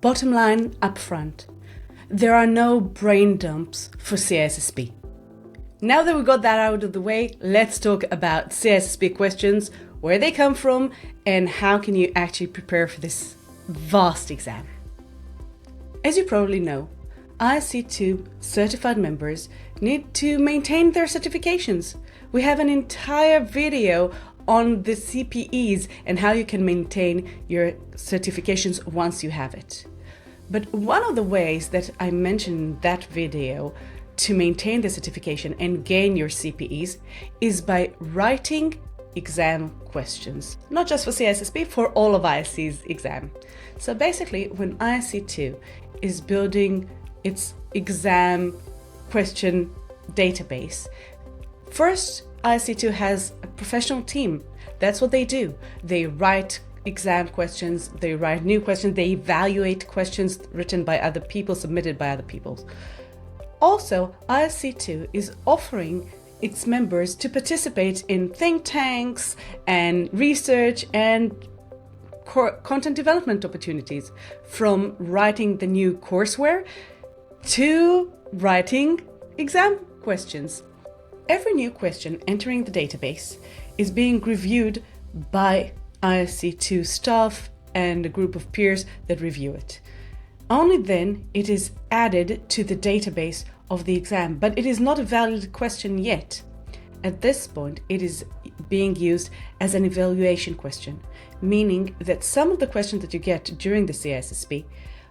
Bottom line up front, there are no brain dumps for CISSP. Now that we got that out of the way, let's talk about CISSP questions, where they come from, and how can you actually prepare for this vast exam. As you probably know, ISC2 certified members need to maintain their certifications. We have an entire video on the CPEs and how you can maintain your certifications once you have it. But one of the ways that I mentioned in that video to maintain the certification and gain your CPEs is by writing exam questions, not just for CISSP, for all of ISC's exam. So basically, when ISC2 is building its exam question database, first, ISC2 has a professional team. That's what they do. They write exam questions, they write new questions, they evaluate questions written by other people, submitted by other people. Also, ISC2 is offering its members to participate in think tanks and research and content development opportunities, from writing the new courseware to writing exam questions. Every new question entering the database is being reviewed by ISC2 staff and a group of peers that review it. Only then it is added to the database of the exam, but it is not a valid question yet. At this point, it is being used as an evaluation question, meaning that some of the questions that you get during the CISSP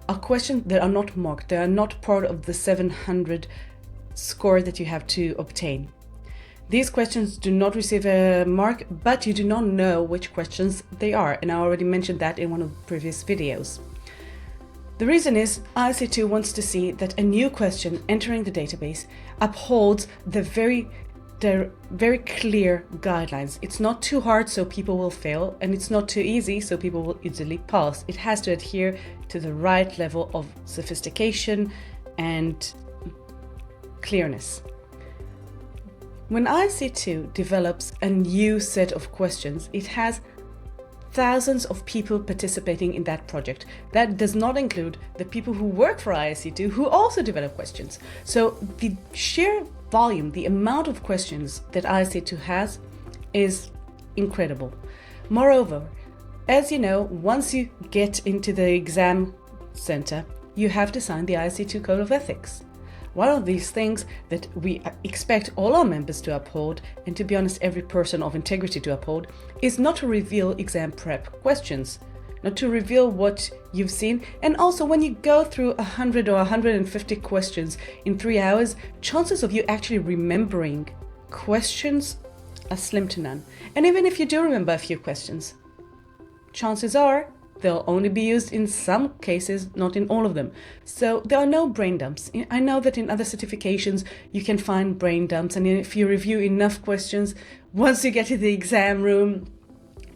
are questions that are not marked. They are not part of the 700 score that you have to obtain. These questions do not receive a mark, but you do not know which questions they are, and I already mentioned that in one of the previous videos. The reason is ISC2 wants to see that a new question entering the database upholds the very clear guidelines. It's not too hard so people will fail, and it's not too easy so people will easily pass. It has to adhere to the right level of sophistication and clearness. When ISC2 develops a new set of questions, it has thousands of people participating in that project. That does not include the people who work for ISC2 who also develop questions. So the sheer volume, the amount of questions that ISC2 has is incredible. Moreover, as you know, once you get into the exam center, you have to sign the ISC2 Code of Ethics. One of these things that we expect all our members to uphold, and to be honest, every person of integrity to uphold, is not to reveal exam prep questions, not to reveal what you've seen. And also, when you go through 100 or 150 questions in 3 hours, chances of you actually remembering questions are slim to none. And even if you do remember a few questions, chances are they'll only be used in some cases, not in all of them. So there are no brain dumps. I know that in other certifications you can find brain dumps, and if you review enough questions, once you get to the exam room,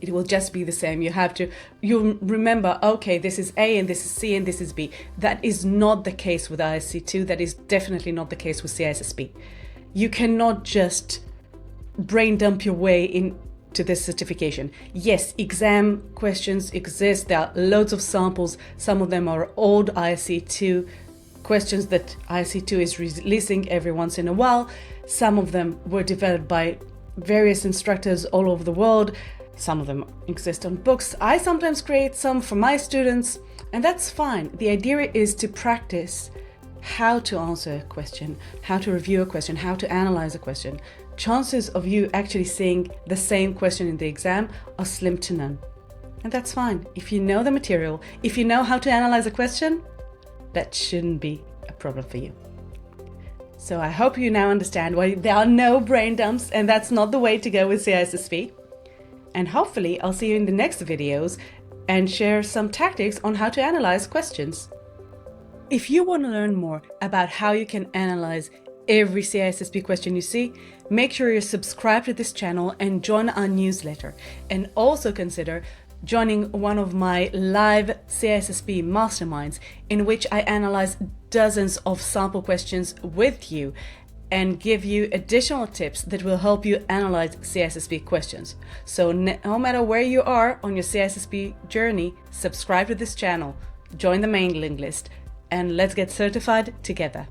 it will just be the same. You'll remember, okay, this is A and this is C and this is B. That is not the case with ISC2. That is definitely not the case with CISSP. You cannot just brain dump your way into this certification. Yes, exam questions exist. There are loads of samples. Some of them are old ISC2 questions that ISC2 is releasing every once in a while. Some of them were developed by various instructors all over the world. Some of them exist on books. I sometimes create some for my students, and that's fine. The idea is to practice how to answer a question, how to review a question, how to analyze a question. Chances of you actually seeing the same question in the exam are slim to none. And that's fine. If you know the material, if you know how to analyze a question, that shouldn't be a problem for you. So I hope you now understand why there are no brain dumps, and that's not the way to go with CISSP. And hopefully I'll see you in the next videos and share some tactics on how to analyze questions. If you want to learn more about how you can analyze every CISSP question you see, make sure you're subscribed to this channel and join our newsletter. And also consider joining one of my live CISSP masterminds, in which I analyze dozens of sample questions with you and give you additional tips that will help you analyze CISSP questions. So no matter where you are on your CISSP journey, subscribe to this channel. join the mailing list, and let's get certified together.